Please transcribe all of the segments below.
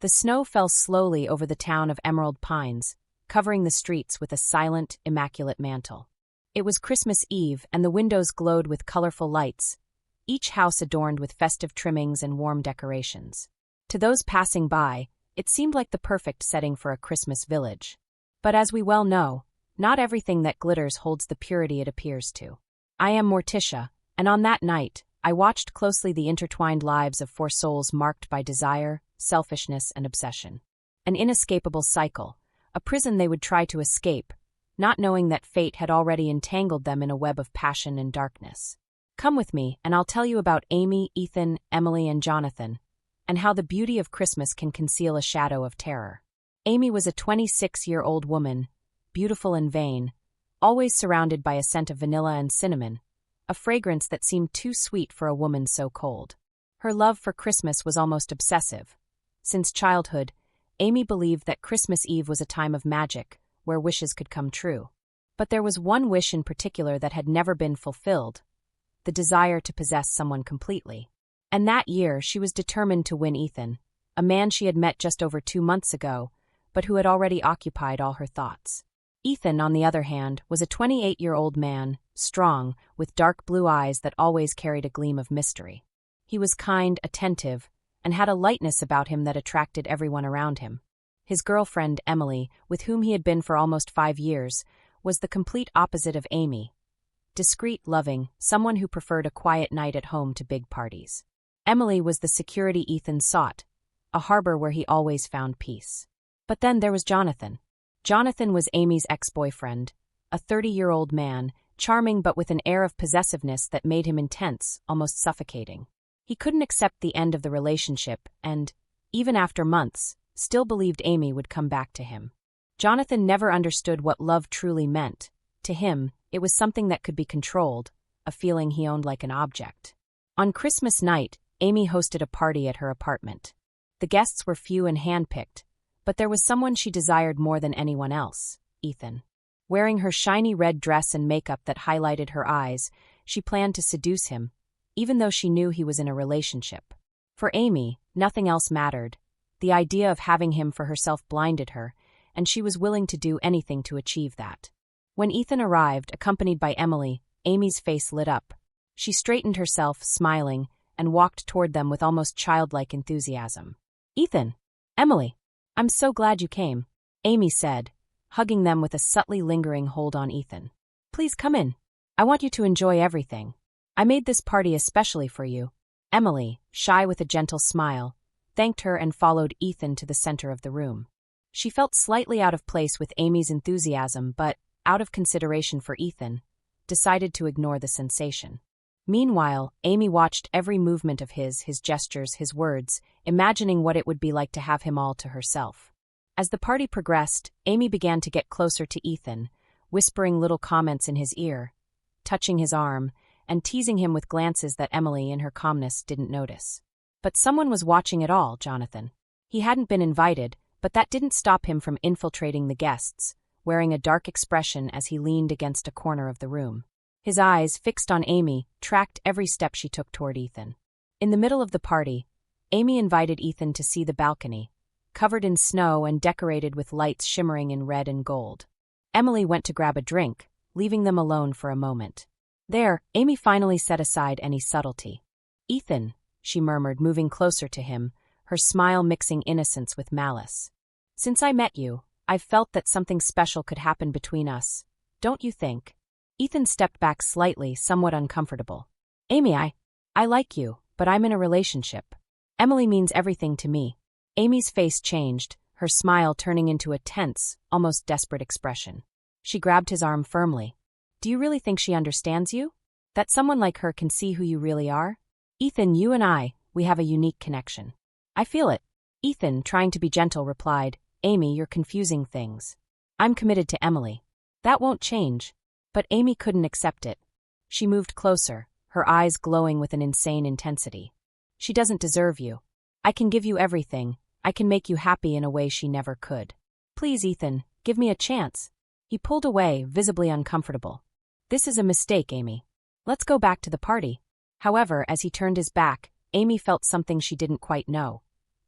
The snow fell slowly over the town of emerald pines, covering the streets with a silent, immaculate mantle. It was Christmas Eve, and the windows glowed with colorful lights, each house adorned with festive trimmings and warm decorations. To those passing by, it seemed like the perfect setting for a Christmas village. But as we well know, not everything that glitters holds the purity it appears to. I am Morticia, and on that night, I watched closely the intertwined lives of four souls marked by desire, selfishness, and obsession. An inescapable cycle, a prison they would try to escape, not knowing that fate had already entangled them in a web of passion and darkness. Come with me, and I'll tell you about Amy, Ethan, Emily, and Jonathan, and how the beauty of Christmas can conceal a shadow of terror. Amy was a 26-year-old woman, beautiful and vain, always surrounded by a scent of vanilla and cinnamon, a fragrance that seemed too sweet for a woman so cold. Her love for Christmas was almost obsessive. Since childhood, Amy believed that Christmas Eve was a time of magic, where wishes could come true. But there was one wish in particular that had never been fulfilled: the desire to possess someone completely. And that year, she was determined to win Ethan, a man she had met just over 2 months ago, but who had already occupied all her thoughts. Ethan, on the other hand, was a 28-year-old man, strong, with dark blue eyes that always carried a gleam of mystery. He was kind, attentive, and had a lightness about him that attracted everyone around him. His girlfriend, Emily, with whom he had been for almost 5 years, was the complete opposite of Amy. Discreet, loving, someone who preferred a quiet night at home to big parties. Emily was the security Ethan sought, a harbor where he always found peace. But then there was Jonathan. Jonathan was Amy's ex-boyfriend, a 30-year-old man, charming but with an air of possessiveness that made him intense, almost suffocating. He couldn't accept the end of the relationship and, even after months, still believed Amy would come back to him. Jonathan never understood what love truly meant. To him, it was something that could be controlled, a feeling he owned like an object. On Christmas night, Amy hosted a party at her apartment. The guests were few and handpicked, but there was someone she desired more than anyone else: Ethan. Wearing her shiny red dress and makeup that highlighted her eyes, she planned to seduce him, even though she knew he was in a relationship. For Amy, nothing else mattered. The idea of having him for herself blinded her, and she was willing to do anything to achieve that. When Ethan arrived, accompanied by Emily, Amy's face lit up. She straightened herself, smiling, and walked toward them with almost childlike enthusiasm. "Ethan! Emily! I'm so glad you came," Amy said, hugging them with a subtly lingering hold on Ethan. "Please come in. I want you to enjoy everything. I made this party especially for you." Emily, shy with a gentle smile, thanked her and followed Ethan to the center of the room. She felt slightly out of place with Amy's enthusiasm, but, out of consideration for Ethan, decided to ignore the sensation. Meanwhile, Amy watched every movement of his gestures, his words, imagining what it would be like to have him all to herself. As the party progressed, Amy began to get closer to Ethan, whispering little comments in his ear, touching his arm, and teasing him with glances that Emily, in her calmness, didn't notice. But someone was watching it all: Jonathan. He hadn't been invited, but that didn't stop him from infiltrating the guests, wearing a dark expression as he leaned against a corner of the room. His eyes, fixed on Amy, tracked every step she took toward Ethan. In the middle of the party, Amy invited Ethan to see the balcony, covered in snow and decorated with lights shimmering in red and gold. Emily went to grab a drink, leaving them alone for a moment. There, Amy finally set aside any subtlety. "Ethan," she murmured, moving closer to him, her smile mixing innocence with malice. "Since I met you, I've felt that something special could happen between us. Don't you think?" Ethan stepped back slightly, somewhat uncomfortable. "Amy, I like you, but I'm in a relationship. Emily means everything to me." Amy's face changed, her smile turning into a tense, almost desperate expression. She grabbed his arm firmly. "Do you really think she understands you? That someone like her can see who you really are? Ethan, you and we have a unique connection." "I feel it," Ethan, trying to be gentle, replied. "Amy, you're confusing things. I'm committed to Emily. That won't change." But Amy couldn't accept it. She moved closer, her eyes glowing with an insane intensity. "She doesn't deserve you. I can give you everything. I can make you happy in a way she never could. Please, Ethan, give me a chance." He pulled away, visibly uncomfortable. "This is a mistake, Amy. Let's go back to the party." However, as he turned his back, Amy felt something she didn't quite know.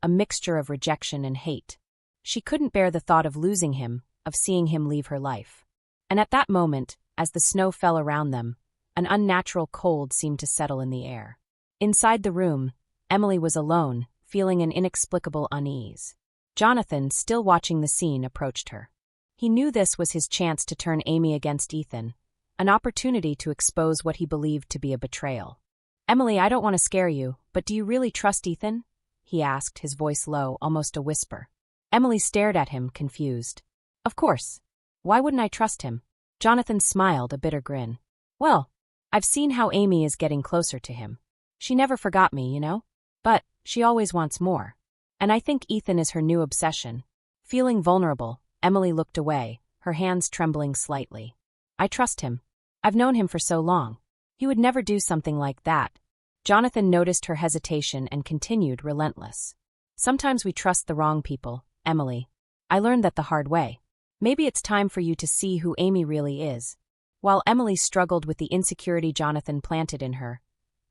a mixture of rejection and hate. She couldn't bear the thought of losing him, of seeing him leave her life. And at that moment, as the snow fell around them, an unnatural cold seemed to settle in the air. Inside the room, Emily was alone, feeling an inexplicable unease. Jonathan, still watching the scene, approached her. He knew this was his chance to turn Amy against Ethan, an opportunity to expose what he believed to be a betrayal. "Emily, I don't want to scare you, but do you really trust Ethan?" he asked, his voice low, almost a whisper. Emily stared at him, confused. "Of course. Why wouldn't I trust him?" Jonathan smiled, a bitter grin. "Well, I've seen how Amy is getting closer to him. She never forgot me, you know? But she always wants more. And I think Ethan is her new obsession." Feeling vulnerable, Emily looked away, her hands trembling slightly. "I trust him. I've known him for so long. He would never do something like that." Jonathan noticed her hesitation and continued, relentless. "Sometimes we trust the wrong people, Emily. I learned that the hard way. Maybe it's time for you to see who Amy really is." While Emily struggled with the insecurity Jonathan planted in her,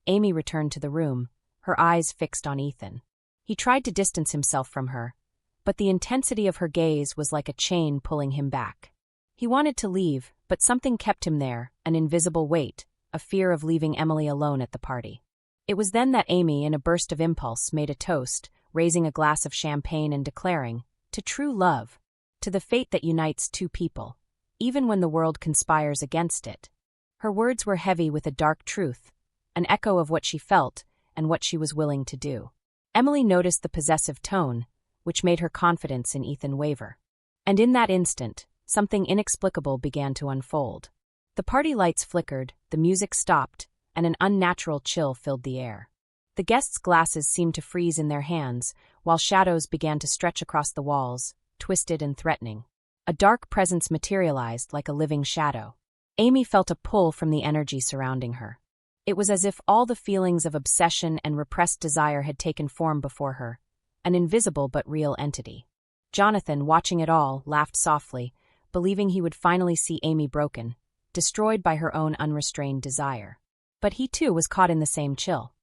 Amy returned to the room, her eyes fixed on Ethan. He tried to distance himself from her, but the intensity of her gaze was like a chain pulling him back. He wanted to leave, but something kept him there, an invisible weight, a fear of leaving Emily alone at the party. It was then that Amy, in a burst of impulse, made a toast, raising a glass of champagne and declaring, "To true love, to the fate that unites two people, even when the world conspires against it." Her words were heavy with a dark truth, an echo of what she felt and what she was willing to do. Emily noticed the possessive tone, which made her confidence in Ethan waver. And in that instant, something inexplicable began to unfold. The party lights flickered, the music stopped, and an unnatural chill filled the air. The guests' glasses seemed to freeze in their hands, while shadows began to stretch across the walls, twisted and threatening. A dark presence materialized like a living shadow. Amy felt a pull from the energy surrounding her. It was as if all the feelings of obsession and repressed desire had taken form before her, an invisible but real entity. Jonathan, watching it all, laughed softly, believing he would finally see Amy broken, destroyed by her own unrestrained desire. But he too was caught in the same chill.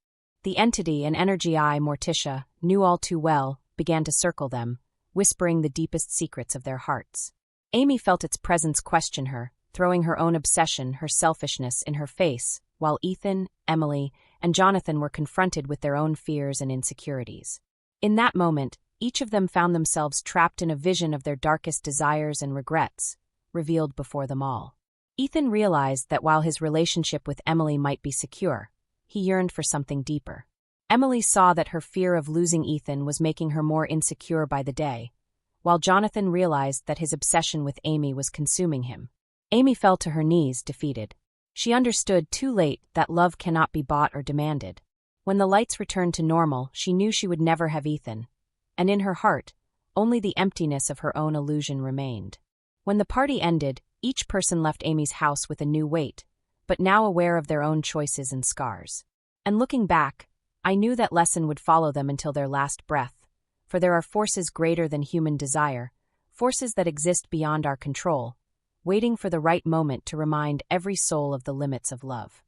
The entity, an energy Morticia, knew all too well, began to circle them, whispering the deepest secrets of their hearts. Amy felt its presence question her, throwing her own obsession, her selfishness, in her face, while Ethan, Emily, and Jonathan were confronted with their own fears and insecurities. In that moment, each of them found themselves trapped in a vision of their darkest desires and regrets, revealed before them all. Ethan realized that while his relationship with Emily might be secure, he yearned for something deeper. Emily saw that her fear of losing Ethan was making her more insecure by the day, while Jonathan realized that his obsession with Amy was consuming him. Amy fell to her knees, defeated. She understood too late that love cannot be bought or demanded. When the lights returned to normal, she knew she would never have Ethan, and in her heart, only the emptiness of her own illusion remained. When the party ended, each person left Amy's house with a new weight, but now aware of their own choices and scars. And looking back, I knew that lesson would follow them until their last breath, for there are forces greater than human desire, forces that exist beyond our control, waiting for the right moment to remind every soul of the limits of love.